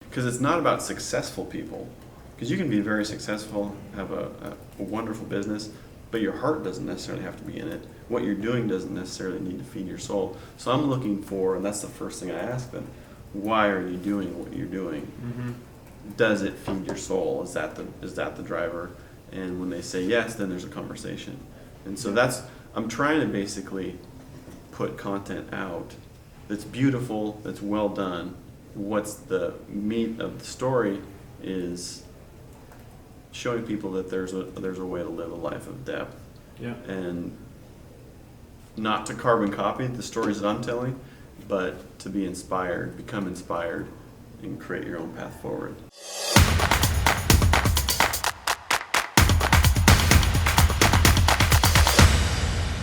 because it's not about successful people. Because you can be very successful, have a wonderful business, but your heart doesn't necessarily have to be in it. What you're doing doesn't necessarily need to feed your soul. So I'm looking for, and that's the first thing I ask them, why are you doing what you're doing? Mm-hmm. Does it feed your soul? Is that the driver? And when they say yes, then there's a conversation. And so I'm trying to basically put content out that's beautiful, that's well done. What's the meat of the story is showing people that there's a way to live a life of depth. Yeah. And not to carbon copy the stories that I'm telling, but to be inspired, become inspired, and create your own path forward.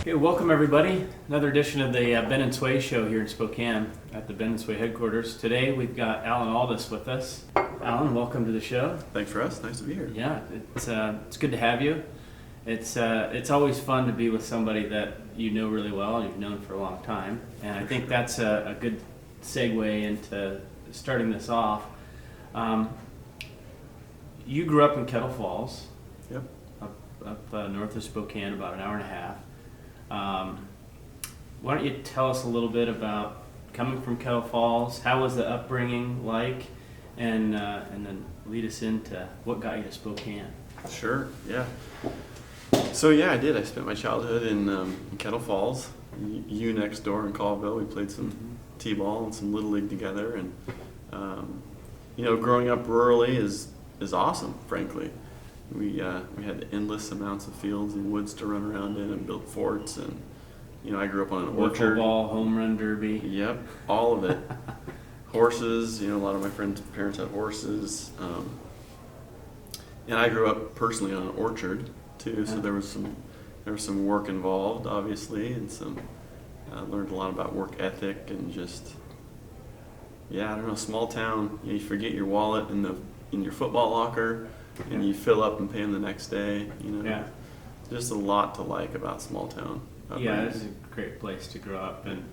Okay, welcome everybody. Another edition of the Ben and Sway Show here in Spokane at the Ben and Sway headquarters. Today we've got Aldous with us. Alan, welcome to the show. Thanks for us. Nice to be here. Yeah, it's good to have you. It's always fun to be with somebody that you know really well, you've known for a long time, and I think that's a good segue into starting this off. You grew up in Kettle Falls. Yep. Up north of Spokane, about an hour and a half. Why don't you tell us a little bit about coming from Kettle Falls? How was the upbringing like? And then lead us into what got you to Spokane. Sure, yeah. So yeah, I did. I spent my childhood in Kettle Falls. You next door in Colville. We played some t-ball and some little league together, and growing up rurally is awesome. Frankly, we had endless amounts of fields and woods to run around in and build forts, and I grew up on an orchard. Ball, home run derby. Yep, all of it. Horses. A lot of my friends' parents had horses, and I grew up personally on an orchard too. So there was some work involved, obviously, and learned a lot about work ethic and just small town. You forget your wallet in your football locker, and you fill up and pay them the next day. Just a lot to like about small town. Yeah, it's a great place to grow up, and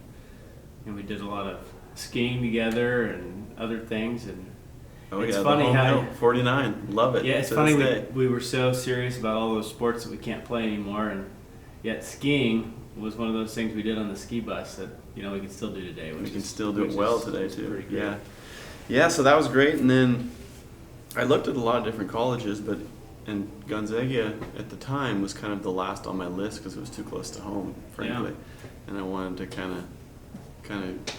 we did a lot of skiing together and other things, and it's funny how 49, love it. Yeah, it's funny we were so serious about all those sports that we can't play anymore, and yet skiing was one of those things we did on the ski bus that we can still do today. We can still do it well today too. Yeah, yeah. So that was great, and then I looked at a lot of different colleges, and Gonzaga at the time was kind of the last on my list because it was too close to home, frankly, and I wanted to kind of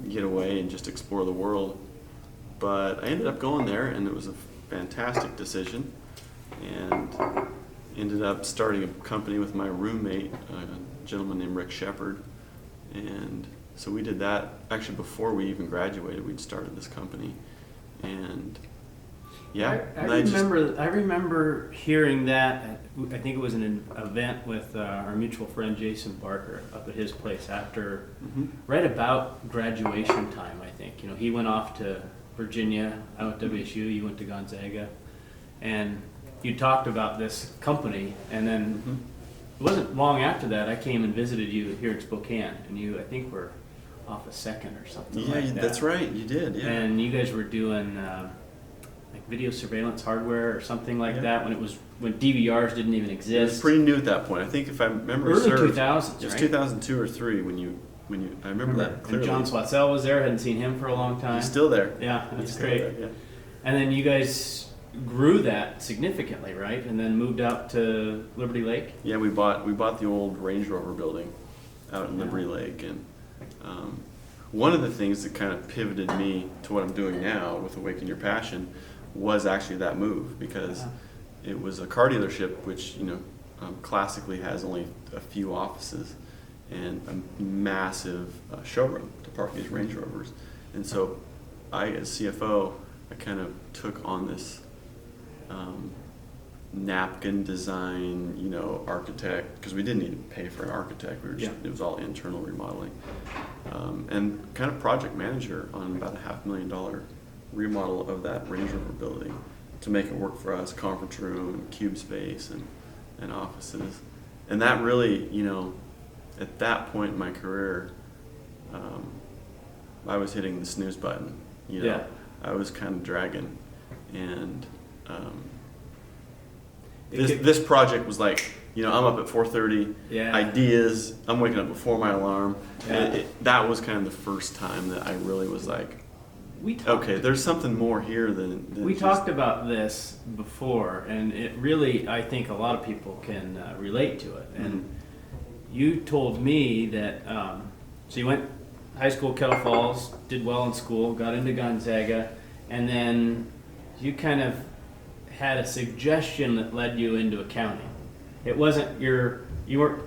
get away and just explore the world. But I ended up going there, and it was a fantastic decision, and ended up starting a company with my roommate, a gentleman named Rick Shepard, and so we did that. Actually, before we even graduated, we'd started this company, and I remember hearing that. I think it was an event with our mutual friend Jason Barker up at his place after, right about graduation time. I think he went off to Virginia out at WSU. You went to Gonzaga, and you talked about this company, and then it wasn't long after that I came and visited you here in Spokane, and you I think were off a second or something. Yeah, like that. That's right. You did. Yeah. And you guys were doing like video surveillance hardware or something like that when DVRs didn't even exist. It was pretty new at that point. I think if I remember, early 2000s. It was right? 2002 or 3 when you. I remember that clearly. And John Swatzell was there. Hadn't seen him for a long time. He's still there. Yeah, that's great. There, yeah. And then you guys grew that significantly, right? And then moved out to Liberty Lake. Yeah, we bought the old Range Rover building out in Liberty Lake, and one of the things that kind of pivoted me to what I'm doing now with Awaken Your Passion was actually that move, because it was a car dealership which classically has only a few offices and a massive showroom to park these Range Rovers. And so I, as CFO, I kind of took on this napkin design, architect, because we didn't need to pay for an architect. It was all internal remodeling, and kind of project manager on about a $500,000 remodel of that Range Rover building to make it work for us, conference room, and cube space, and offices. And that really, at that point in my career, I was hitting the snooze button. I was kind of dragging. And this project was like, you know, I'm up at 4:30, ideas, I'm waking up before my alarm. Yeah. That was kind of the first time that I really was like, okay, there's something more here than we talked about this before, and it really, I think a lot of people can relate to it. And you told me that, so you went high school, Kettle Falls, did well in school, got into Gonzaga, and then you kind of had a suggestion that led you into accounting. It wasn't you weren't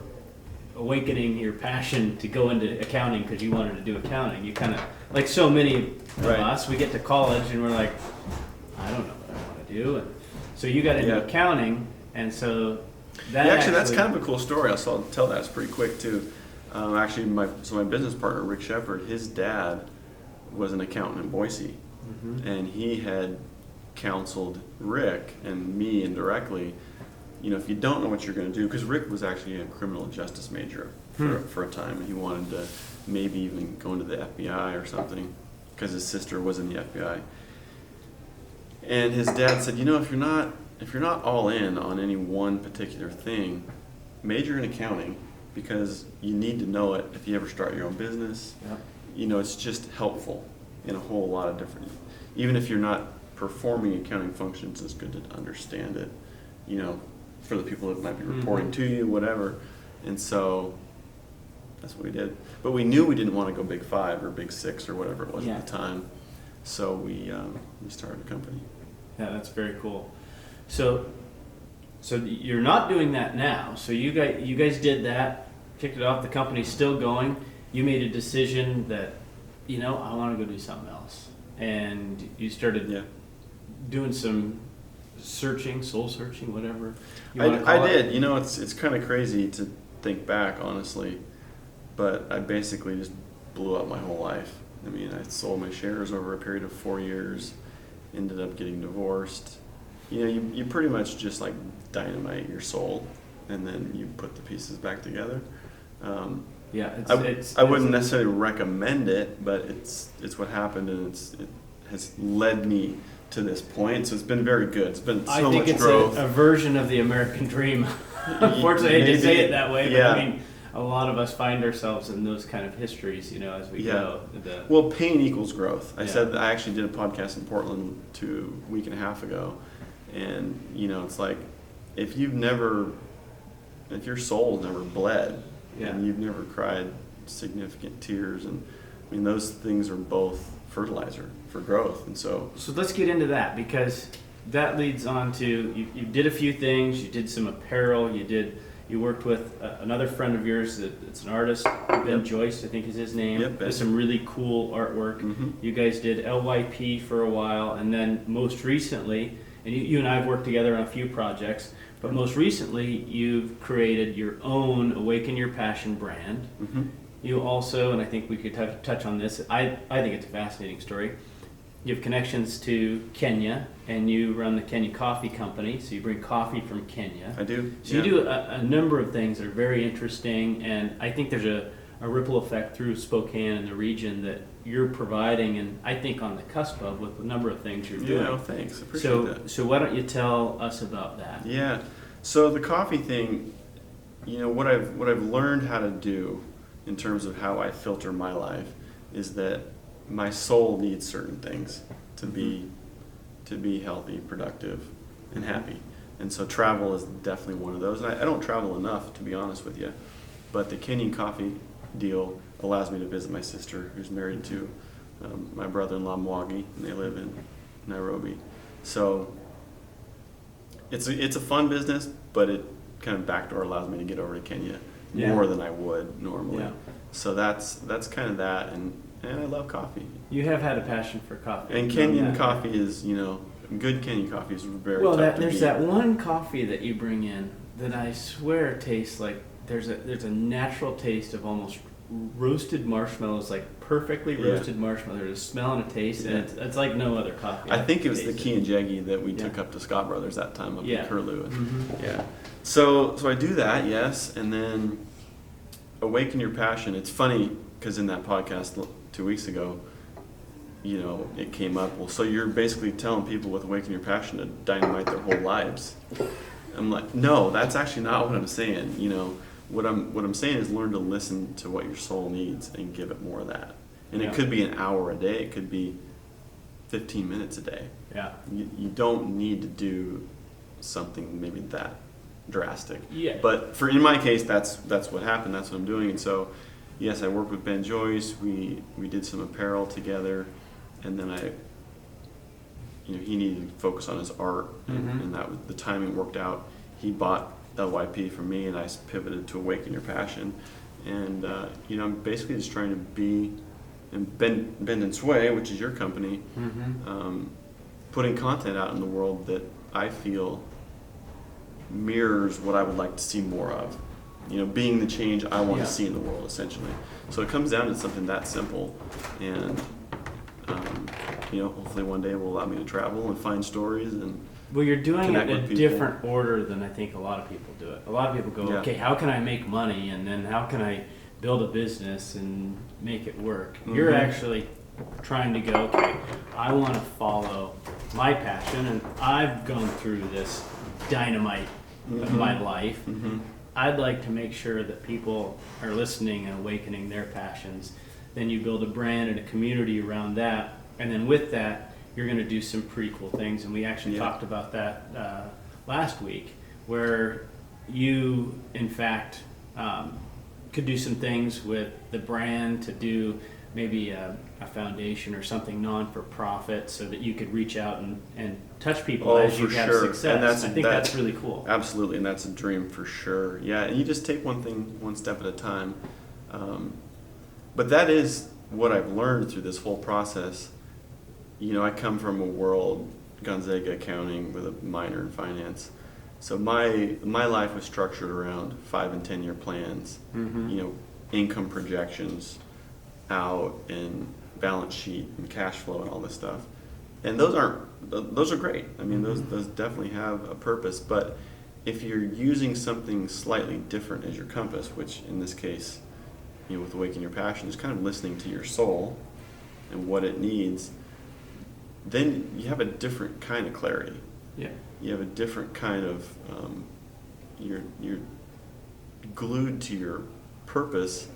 awakening your passion to go into accounting because you wanted to do accounting. You kind of, like so many of us, we get to college and we're like, I don't know what I want to do. And so you got into accounting, and so that that's kind of a cool story. I'll tell that. It's pretty quick too. Actually, my business partner, Rick Shepard, his dad was an accountant in Boise, and he had counseled Rick and me indirectly, you know, if you don't know what you're going to do, because Rick was actually a criminal justice major for a time, and he wanted to maybe even go into the FBI or something, because his sister was in the FBI. And his dad said, you know, if you're not all in on any one particular thing, major in accounting, because you need to know it if you ever start your own business. Yep. You know, it's just helpful in a whole lot of different, even if you're not performing accounting functions, it's good to understand it, you know, for the people that might be reporting to you, whatever. And so that's what we did. But we knew we didn't want to go Big 5 or Big 6 or whatever it was at the time. So we started a company. Yeah, that's very cool. So you're not doing that now. So you guys did that, kicked it off. The company's still going. You made a decision that, you know, I want to go do something else, and you started doing some searching, soul searching, whatever. I did. You know, it's kind of crazy to think back, honestly, but I basically just blew up my whole life. I mean, I sold my shares over a period of 4 years, ended up getting divorced. You know, you pretty much just like dynamite your soul, and then you put the pieces back together. I wouldn't necessarily recommend it, but it's what happened, and it has led me to this point. So it's been very good. It's been so much growth. It's a version of the American dream. Unfortunately, I hate to say it that way, but I mean, a lot of us find ourselves in those kind of histories, you know, as we go. Well, pain equals growth. I actually did a podcast in Portland a week and a half ago, and you know, it's like if your soul's never bled, and you've never cried significant tears, and I mean, those things are both fertilizer for growth. And so let's get into that, because that leads on to you did a few things. You did some apparel. You worked with another friend of yours that's an artist, Ben Joyce, I think is his name. Yep, with some really cool artwork. You guys did LYP for a while, and then most recently, and you and I have worked together on a few projects, but most recently you've created your own Awaken Your Passion brand. You also, and I think we could touch on this, I think it's a fascinating story. You have connections to Kenya, and you run the Kenyan Coffee company, so you bring coffee from Kenya. I do. So you do a number of things that are very interesting, and I think there's a ripple effect through Spokane and the region that you're providing, and I think on the cusp of, with a number of things you're doing. Yeah, thanks. I appreciate that. So why don't you tell us about that? Yeah. So the coffee thing, you know, what I've learned how to do in terms of how I filter my life is that my soul needs certain things to be healthy, productive, and happy. And so travel is definitely one of those. And I don't travel enough, to be honest with you. But the Kenyan Coffee deal allows me to visit my sister, who's married to my brother-in-law, Mwagi, and they live in Nairobi. So it's a fun business, but it kind of backdoor allows me to get over to Kenya more than I would normally. Yeah. So that's kind of that, and I love coffee. You have had a passion for coffee. And Kenyan coffee is, you know, good Kenyan coffee is very tough to there's beat. that one coffee that you bring in that I swear tastes like there's a natural taste of almost roasted marshmallows, like perfectly roasted marshmallow. There's a smell and a taste, and it's like no other coffee. I think it was the Kianjegi that we took up to Scott Brothers that time up in Curlew. So I do that, yes, and then Awaken Your Passion. It's funny because in that podcast 2 weeks ago, it came up, well, so you're basically telling people with Awaken Your Passion to dynamite their whole lives. I'm like, no, that's actually not what I'm saying. What I'm saying is learn to listen to what your soul needs and give it more of that. And it could be an hour a day. It could be 15 minutes a day. Yeah. You don't need to do something maybe that drastic. Yeah. But in my case, that's what happened. That's what I'm doing. And so, yes, I worked with Ben Joyce. We did some apparel together, and then he needed to focus on his art, and that was, the timing worked out. He bought LYP from me, and I pivoted to Awaken Your Passion. And I'm basically just trying to be, and Bend and Sway, which is your company, putting content out in the world that I feel mirrors what I would like to see more of. Being the change I want to see in the world, essentially. So it comes down to something that simple, and hopefully one day will allow me to travel and find stories and. Well, you're doing it connect in a with people. different order than I think a lot of people do it. A lot of people go, okay, how can I make money, and then how can I build a business and make it work? You're actually trying to go, okay, I want to follow my passion, and I've gone through this dynamite of my life. I'd like to make sure that people are listening and awakening their passions. Then you build a brand and a community around that, and then with that, you're going to do some pretty cool things. And we actually talked about that last week, where you, in fact, could do some things with the brand to do maybe a foundation or something non-for-profit, so that you could reach out and touch people as you have success. And I think that's really cool. Absolutely, and that's a dream for sure. Yeah, and you just take one thing one step at a time. But that is what I've learned through this whole process. I come from a world, Gonzaga accounting with a minor in finance. So my life was structured around 5 and 10 year plans, income projections out, and balance sheet and cash flow and all this stuff. And those are great. I mean, those definitely have a purpose. But if you're using something slightly different as your compass, which in this case, with Awaken Your Passion, is kind of listening to your soul and what it needs, then you have a different kind of clarity. Yeah. You have a different kind of, you're glued to your purpose,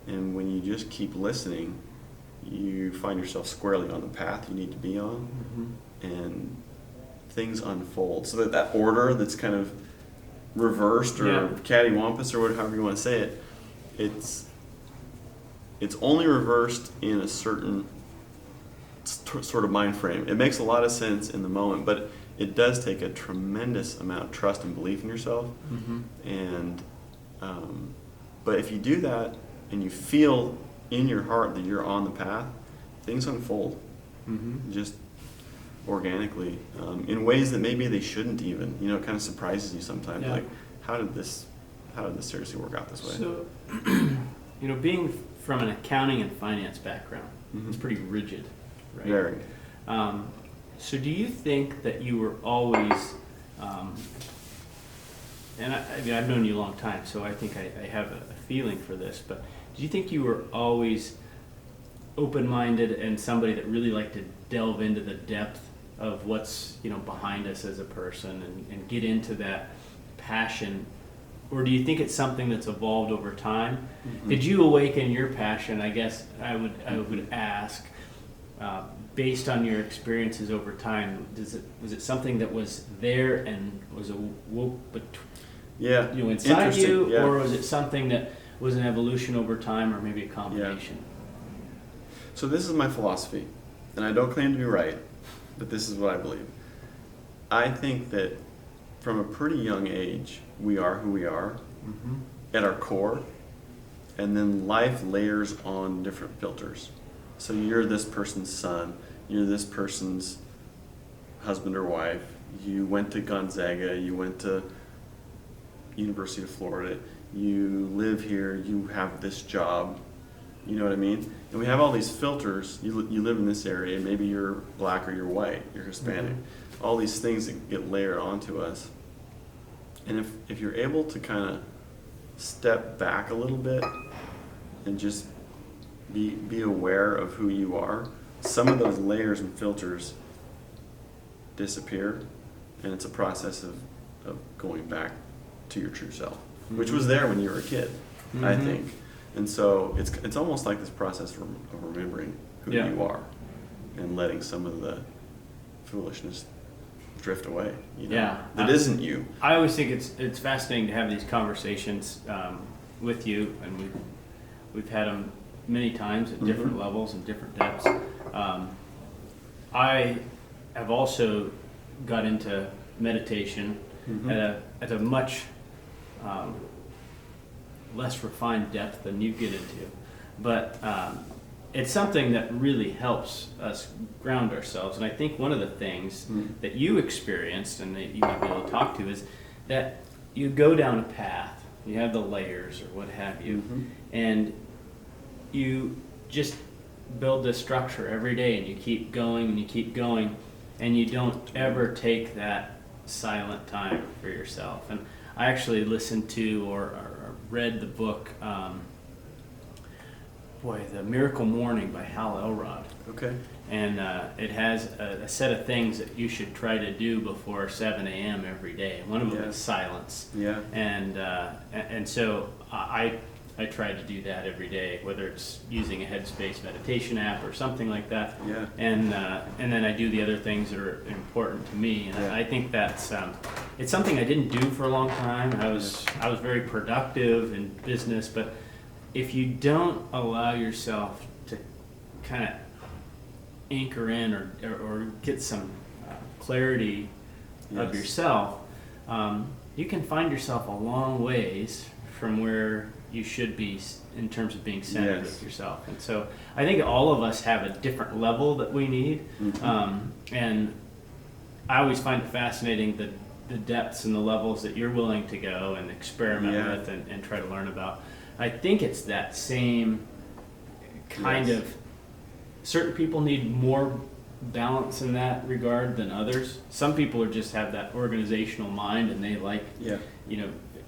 and when you just keep listening, you find yourself squarely on the path you need to be on, and things unfold. So that order that's kind of reversed or cattywampus or however you want to say it, it's only reversed in a certain sort of mind frame. It makes a lot of sense in the moment, but it does take a tremendous amount of trust and belief in yourself. And but if you do that and you feel in your heart that you're on the path, things unfold just organically, in ways that maybe they shouldn't even. It kind of surprises you sometimes. Like, how did this seriously work out this way? So, being from an accounting and finance background, it's pretty rigid, right? Very. So do you think that you were always, and I've known you a long time, so I think I have a feeling for this, but do you think you were always open-minded and somebody that really liked to delve into the depth of what's behind us as a person and get into that passion? Or do you think it's something that's evolved over time? Did you awaken your passion? I guess I would ask, based on your experiences over time, was it something that was there and was awoke inside you, or was it something that was an evolution over time, or maybe a combination? So this is my philosophy, and I don't claim to be right, but this is what I believe. I think that from a pretty young age, we are who we are at our core, and then life layers on different filters. So you're this person's son, you're this person's husband or wife, you went to Gonzaga, you went to University of Florida, you live here, you have this job, you know what I mean? And we have all these filters. You live in this area, maybe you're black or you're white, you're Hispanic. All these things that get layered onto us. And if you're able to kind of step back a little bit and just be aware of who you are. some of those layers and filters disappear, and it's a process of going back to your true self, which was there when you were a kid, I think. And so it's almost like this process of remembering who you are and letting some of the foolishness drift away. That isn't you. I always think it's fascinating to have these conversations with you, and we've had them many times at different levels and different depths. I have also got into meditation at a much less refined depth than you get into, but it's something that really helps us ground ourselves. And I think one of the things that you experienced and that you might be able to talk to is that you go down a path, you have the layers or what have you, and you just build this structure every day, and you keep going and you keep going, and you don't ever take that silent time for yourself. And I actually listened to or read the book, The Miracle Morning by Hal Elrod. Okay. And it has a set of things that you should try to do before 7 a.m. every day. One of them is silence. Yeah. And so I try to do that every day, whether it's using a Headspace meditation app or something like that. Yeah. And then I do the other things that are important to me. And I think that's it's something I didn't do for a long time. I was very productive in business, but if you don't allow yourself to kind of anchor in or get some clarity of yourself, you can find yourself a long ways from where you should be in terms of being centered with yourself. And so I think all of us have a different level that we need. And I always find it fascinating the depths and the levels that you're willing to go and experiment with and try to learn about. I think it's that same kind of, certain people need more balance in that regard than others. Some people just have that organizational mind, and they like,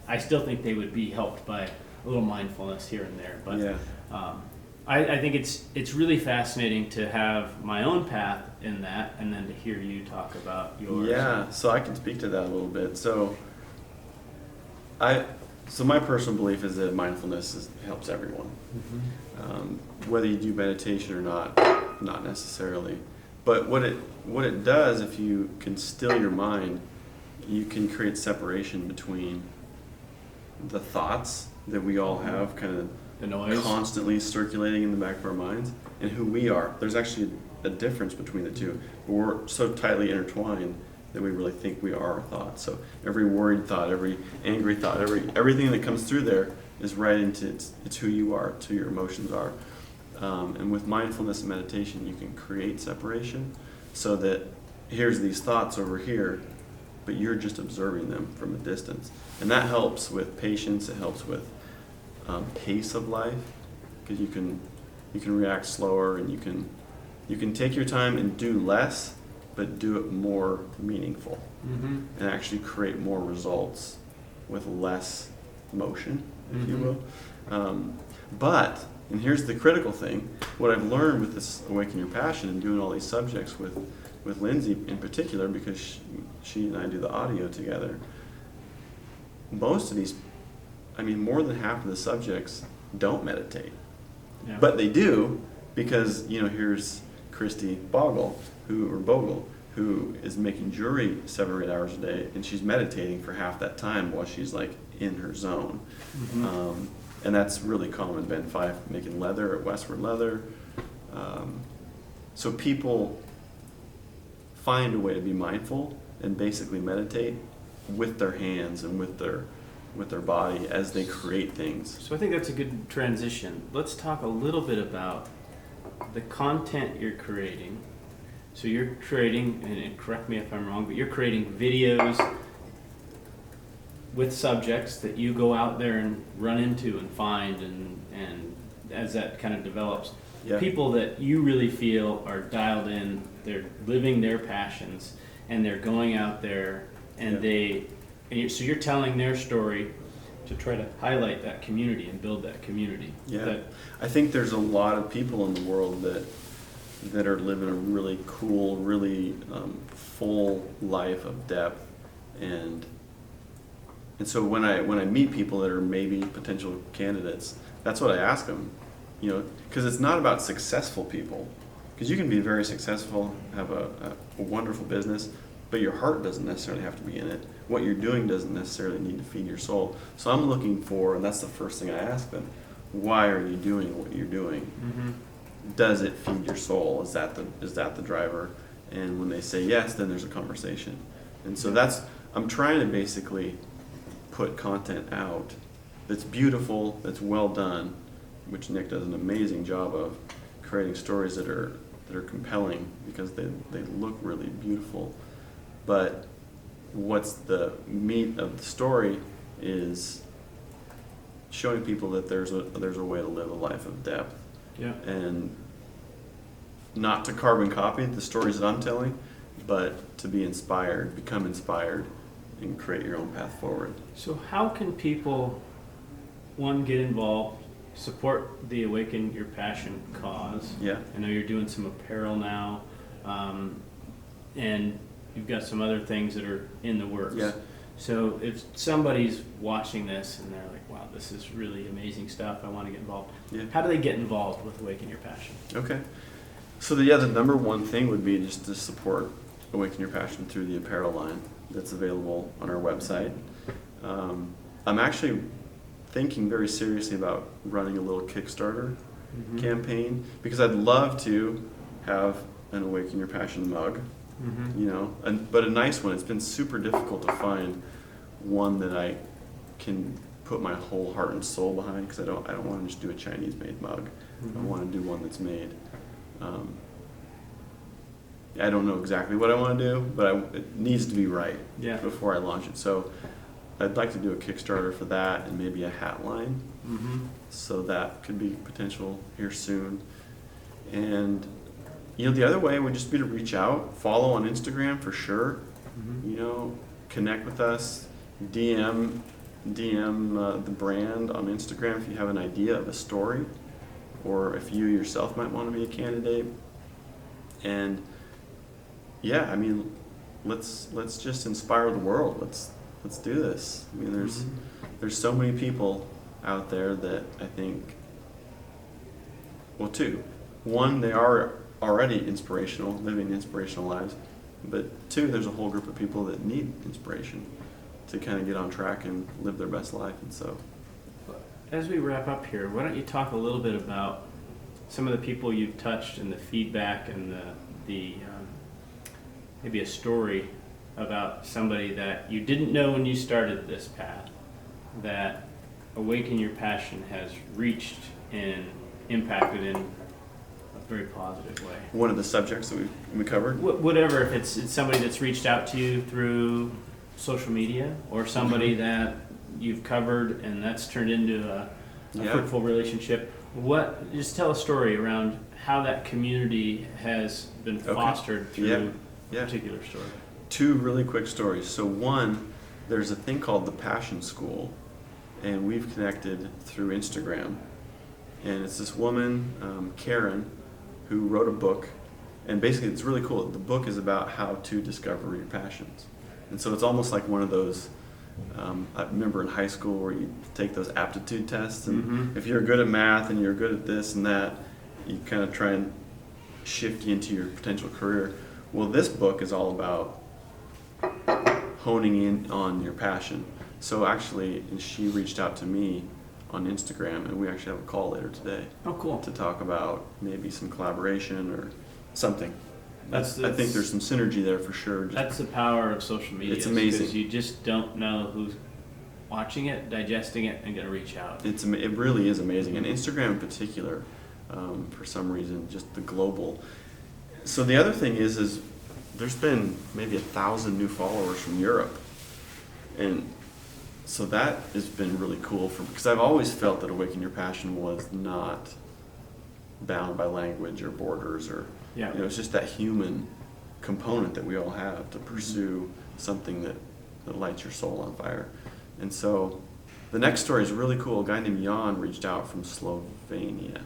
I still think they would be helped by a little mindfulness here and there. But I think it's really fascinating to have my own path in that, and then to hear you talk about yours. Yeah, so I can speak to that a little bit. So my personal belief is that mindfulness helps everyone. Whether you do meditation or not necessarily. But what it does, if you can still your mind, you can create separation between the thoughts that we all have, kind of the noise constantly circulating in the back of our minds, and who we are. There's actually a difference between the two. But we're so tightly intertwined that we really think we are our thoughts. So every worried thought, every angry thought, everything that comes through there is right into it's who you are, it's who your emotions are. And with mindfulness and meditation, you can create separation so that here's these thoughts over here, but you're just observing them from a distance. And that helps with patience, it helps with pace of life, because you can react slower, and you can take your time and do less, but do it more meaningful, and actually create more results with less motion, if you will. But, and here's the critical thing, what I've learned with this Awaken Your Passion and doing all these subjects with Lindsay in particular, because she and I do the audio together, most of these, more than half of the subjects don't meditate. Yeah. But they do, because, here's Christy Bogle, who is making jewelry 7 or 8 hours a day, and she's meditating for half that time while she's like in her zone. And that's really common. Ben Fife making leather at Westward Leather. So people find a way to be mindful and basically meditate with their hands and with their body as they create things. So I think that's a good transition. Let's talk a little bit about the content you're creating. So you're creating, and correct me if I'm wrong, but you're creating videos with subjects that you go out there and run into and find, and as that kind of develops, people that you really feel are dialed in, they're living their passions, and they're going out there, and so you're telling their story to try to highlight that community and build that community. I think there's a lot of people in the world that that are living a really cool, really full life of depth, and so when I meet people that are maybe potential candidates, that's what I ask them, because it's not about successful people, because you can be very successful, have a wonderful business, but your heart doesn't necessarily have to be in it. What you're doing doesn't necessarily need to feed your soul. So I'm looking for, and that's the first thing I ask them, why are you doing what you're doing? Mm-hmm. Does it feed your soul? Is that the driver? And when they say yes, then there's a conversation. And so I'm trying to basically put content out that's beautiful, that's well done, which Nick does an amazing job of, creating stories that are compelling because they look really beautiful. But what's the meat of the story is showing people that there's a way to live a life of depth. Yeah. And not to carbon copy the stories that I'm telling, but to be inspired, become inspired, and create your own path forward. So how can people, one, get involved, support the Awaken Your Passion cause? Yeah. I know you're doing some apparel now, and you've got some other things that are in the works. Yeah. So if somebody's watching this and they're like, wow, this is really amazing stuff, I want to get involved. Yeah. How do they get involved with Awaken Your Passion? Okay. So the number one thing would be just to support Awaken Your Passion through the apparel line that's available on our website. I'm actually thinking very seriously about running a little Kickstarter Mm-hmm. campaign, because I'd love to have an Awaken Your Passion mug, Mm-hmm. but a nice one. It's been super difficult to find one that I can put my whole heart and soul behind, because I don't want to just do a Chinese made mug. Mm-hmm. I want to do one that's made. I don't know exactly what I want to do, but it needs to be right before I launch it. So I'd like to do a Kickstarter for that, and maybe a hat line. Mm-hmm. So that could be potential here soon. And the other way would just be to reach out, follow on Instagram for sure. Mm-hmm. Connect with us, DM the brand on Instagram if you have an idea of a story, or if you yourself might want to be a candidate. And yeah, I mean, let's just inspire the world. Let's do this. I mean, there's so many people out there that I think, well, two. One, they are already inspirational, living inspirational lives. But two, there's a whole group of people that need inspiration to kind of get on track and live their best life. And so, as we wrap up here, why don't you talk a little bit about some of the people you've touched and the feedback and the maybe a story about somebody that you didn't know when you started this path, that Awaken Your Passion has reached and impacted in a very positive way. one of the subjects that we covered. Whatever, if it's somebody that's reached out to you through social media, or somebody that you've covered and that's turned into a fruitful relationship. Just tell a story around how that community has been fostered through a particular story. Two really quick stories. So one, there's a thing called the Passion School, and we've connected through Instagram. And it's this woman, Karen, who wrote a book, and basically it's really cool. The book is about how to discover your passions. And so it's almost like one of those, I remember in high school where you take those aptitude tests, and if you're good at math and you're good at this and that, you kind of try and shift you into your potential career. Well, this book is all about honing in on your passion. So actually, she reached out to me on Instagram, and we actually have a call later today. Oh, cool. To talk about maybe some collaboration or something. I That's think there's some synergy there for sure. That's the power of social media. It's amazing. Because you just don't know who's watching it, digesting it, and going to reach out. It really is amazing. And Instagram in particular, for some reason, just the global. So the other thing is there's been maybe 1,000 new followers from Europe. And so that has been really cool because I've always felt that Awaken Your Passion was not bound by language or borders or, it's just that human component that we all have to pursue something that lights your soul on fire. And so the next story is really cool. A guy named Jan reached out from Slovenia,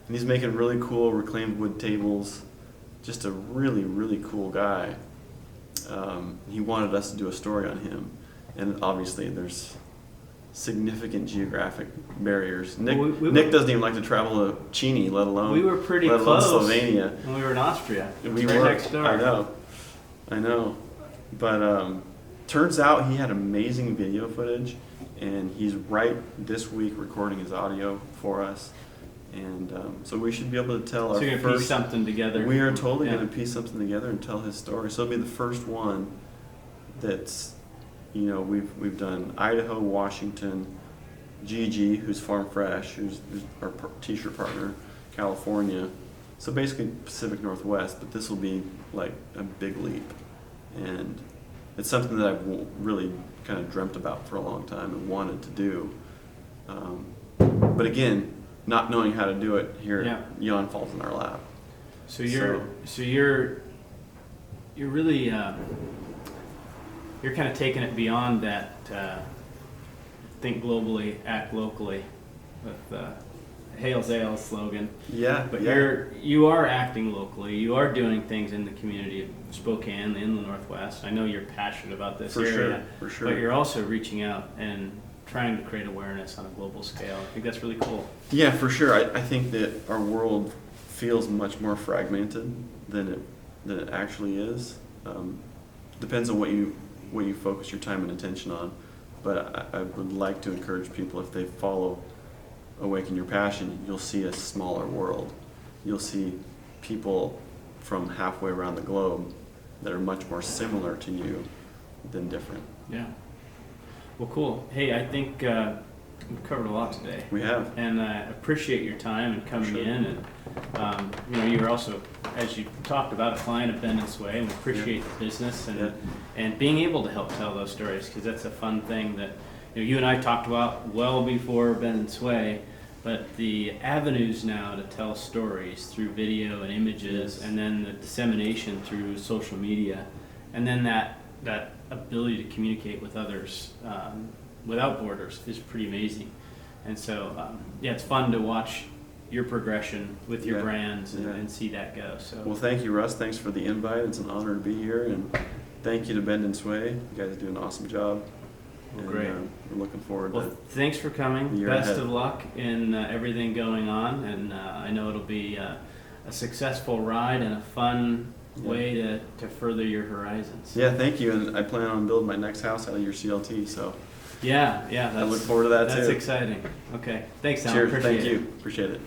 And he's making really cool reclaimed wood tables. Just a really, really cool guy. He wanted us to do a story on him. And obviously there's significant geographic barriers. Nick doesn't even like to travel to Chini, let alone we were pretty close Slovenia. when we were in Austria. We right were. next door. I know. But turns out he had amazing video footage, and he's right this week recording his audio for us. And so we should be able to tell So our you're gonna first. piece something together. We are totally Yeah. going to piece something together and tell his story. So it'll be the first one that's, we've done Idaho, Washington, Gigi, who's Farm Fresh, who's our t-shirt partner, California. So basically Pacific Northwest, but this will be like a big leap. And it's something that I've really kind of dreamt about for a long time and wanted to do. But again, not knowing how to do it here, Jan falls in our lap. So you're really you're kind of taking it beyond that think globally, act locally with Hail Zale slogan. Yeah, but you are acting locally. You are doing things in the community of Spokane, in the Northwest. I know you're passionate about this area, for sure. But you're also reaching out and trying to create awareness on a global scale. I think that's really cool. Yeah, for sure. I think that our world feels much more fragmented than it actually is. Depends on what you focus your time and attention on. But I would like to encourage people, if they follow Awaken Your Passion, you'll see a smaller world. You'll see people from halfway around the globe that are much more similar to you than different. Yeah. Well, cool. Hey, I think we've covered a lot today. We have. And I appreciate your time and coming in. And you're also, as you talked about, a client of Bendon's Way, and we appreciate the business and being able to help tell those stories, because that's a fun thing that you and I talked about well before Bendon's Way. But the avenues now to tell stories through video and images, and then the dissemination through social media, and then that ability to communicate with others without borders is pretty amazing. And so, it's fun to watch your progression with your brands and see that go. So, well, thank you, Russ. Thanks for the invite. It's an honor to be here, and thank you to Bendon's Way. You guys do an awesome job. Well, great. We're looking forward to thanks for coming. the year Best ahead. of luck in everything going on, and I know it'll be a successful ride and a fun way to further your horizons. Yeah, thank you. And I plan on building my next house out of your CLT, so Yeah, I look forward to that too. That's exciting. Okay, thanks, Tom. Cheers. Appreciate Thank it. you. Appreciate it.